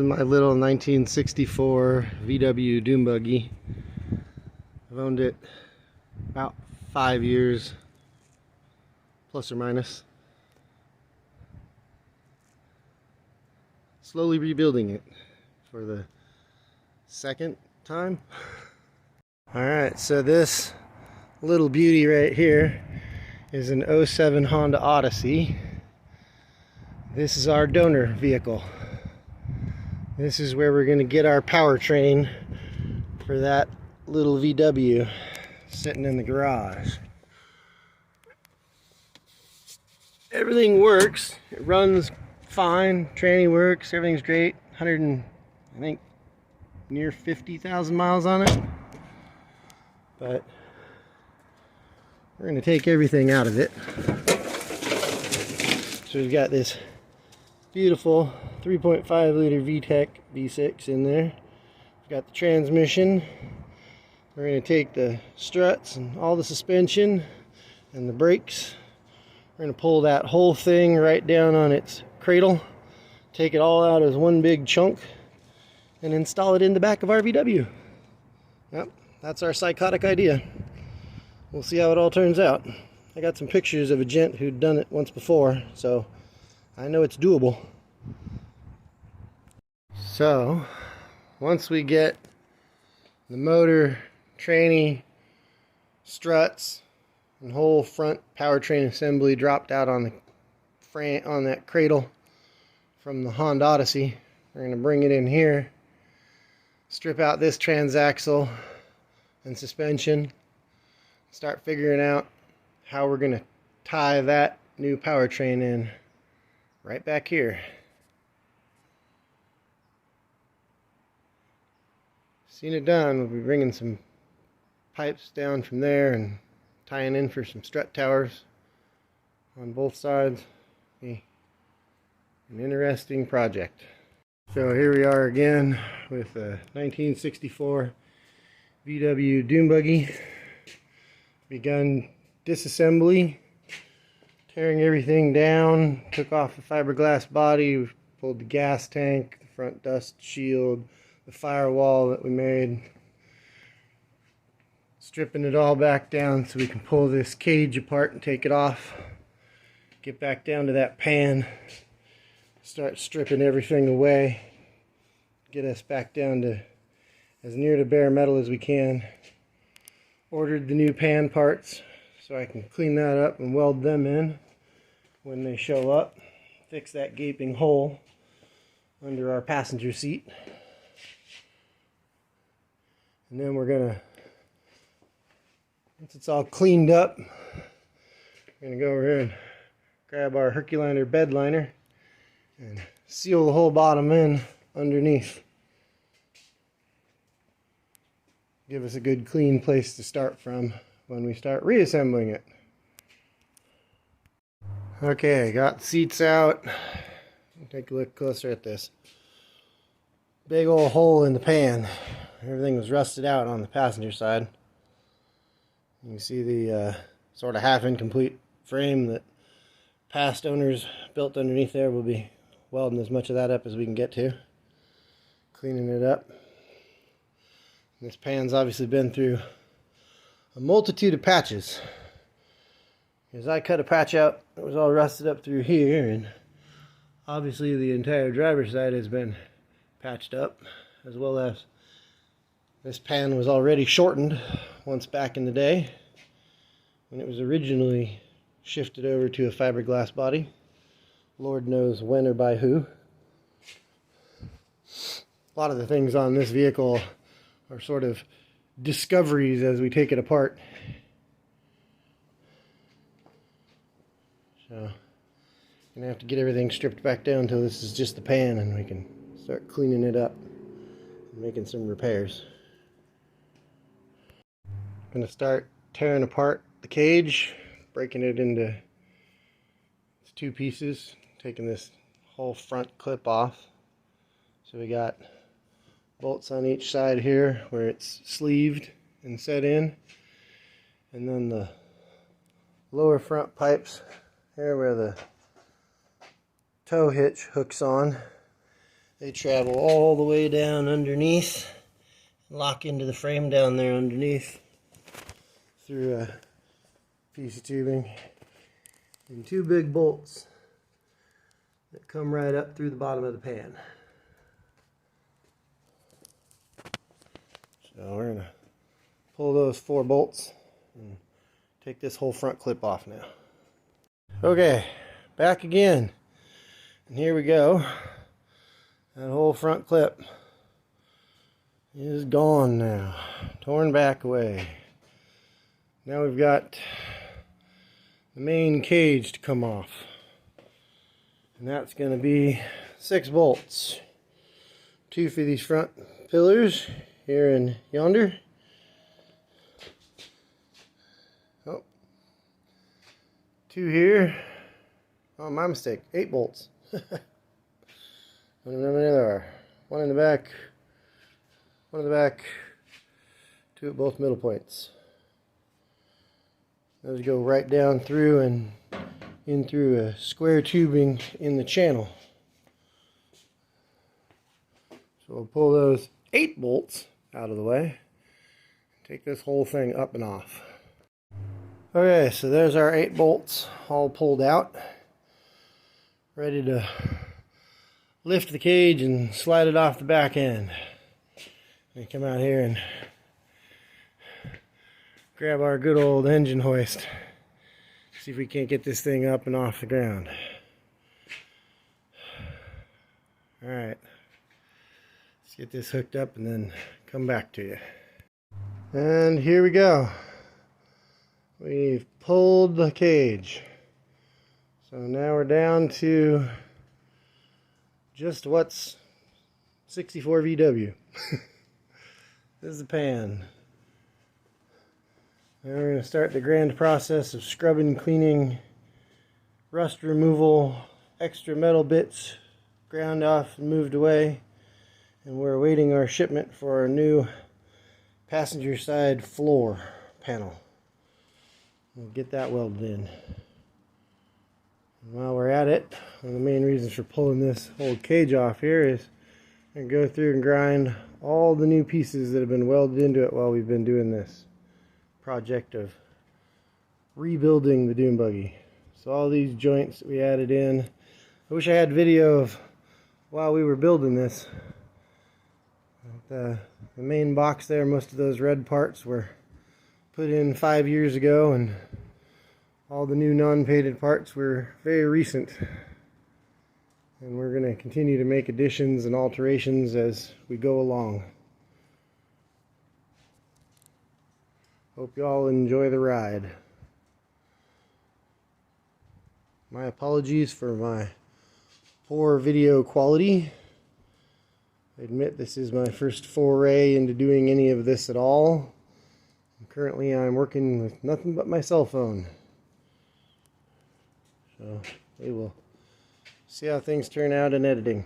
is my little 1964 VW Dune Buggy. I've owned it about 5 years, plus or minus. Slowly rebuilding it for the second time. Alright, so this little beauty right here is an '07 Honda Odyssey. This is our donor vehicle. This is where we're going to get our powertrain for that little VW sitting in the garage. Everything works. It runs fine. Tranny works. Everything's great. I think near 50,000 miles on it. But we're going to take everything out of it. So we've got this beautiful 3.5 liter VTEC V6 in there. We've got the transmission. We're going to take the struts and all the suspension and the brakes. We're going to pull that whole thing right down on its cradle, take it all out as one big chunk, and install it in the back of our VW. Yep, that's our psychotic idea. We'll see how it all turns out. I got some pictures of a gent who'd done it once before, so I know it's doable. So, once we get the motor, tranny, struts, and whole front powertrain assembly dropped out on the frame, on that cradle from the Honda Odyssey, we're going to bring it in here, strip out this transaxle and suspension, start figuring out how we're going to tie that new powertrain in right back here. Seen it done. We'll be bringing some pipes down from there and tying in for some strut towers on both sides. Be an interesting project. So here we are again with a 1964 VW Dune Buggy. Begun disassembly, tearing everything down, took off the fiberglass body, pulled the gas tank, the front dust shield, the firewall that we made, stripping it all back down so we can pull this cage apart and take it off, get back down to that pan, start stripping everything away, get us back down to as near to bare metal as we can. Ordered the new pan parts so I can clean that up and weld them in when they show up. Fix that gaping hole under our passenger seat. And then we're gonna, once it's all cleaned up, we're gonna go over here and grab our Herculiner bed liner and seal the whole bottom in underneath. Give us a good clean place to start from when we start reassembling it. Okay, got the seats out. Take a look closer at this. Big old hole in the pan. Everything was rusted out on the passenger side. You can see the sort of half incomplete frame that past owners built underneath there. We'll be welding as much of that up as we can get to. Cleaning it up. This pan's obviously been through a multitude of patches. Because I cut a patch out that was all rusted up through here, and obviously the entire driver's side has been patched up, as well as this pan was already shortened once back in the day when it was originally shifted over to a fiberglass body. Lord knows when or by who. A lot of the things on this vehicle are sort of discoveries as we take it apart. So, gonna have to get everything stripped back down until this is just the pan and we can start cleaning it up and making some repairs. Gonna start tearing apart the cage, breaking it into its two pieces, taking this whole front clip off. So we got bolts on each side here where it's sleeved and set in, and then the lower front pipes here where the tow hitch hooks on, They travel all the way down underneath, lock into the frame down there underneath through a piece of tubing and 2 big bolts that come right up through the bottom of the pan. So we're going to pull those 4 bolts and take this whole front clip off now. Okay, back again. And here we go. That whole front clip is gone now. Torn back away. Now we've got the main cage to come off. And that's going to be 6 bolts. 2 for these front pillars here and yonder. Oh. 2 here. Oh, my mistake. 8 bolts. One in the back. 1 in the back. 2 at both middle points. Those go right down through and in through a square tubing in the channel. So we'll pull those 8 bolts out of the way. Take this whole thing up and off. Okay, so there's our 8 bolts all pulled out. Ready to lift the cage and slide it off the back end. And come out here and grab our good old engine hoist. See if we can't get this thing up and off the ground. Alright. Let's get this hooked up and then come back to you. And here we go. We've pulled the cage. So now we're down to just what's 64 VW. This is the pan. Now we're going to start the grand process of scrubbing, cleaning, rust removal, extra metal bits ground off and moved away. And we're awaiting our shipment for our new passenger side floor panel. We'll get that welded in. And while we're at it, one of the main reasons for pulling this whole cage off here is I'm going to go through and grind all the new pieces that have been welded into it while we've been doing this project of rebuilding the Dune Buggy. So all these joints that we added in, I wish I had video of while we were building this. The main box there, most of those red parts were put in 5 years ago, and all the new non-painted parts were very recent. And we're going to continue to make additions and alterations as we go along. Hope you all enjoy the ride. My apologies for my poor video quality. I admit this is my first foray into doing any of this at all. Currently I'm working with nothing but my cell phone. So we will see how things turn out in editing.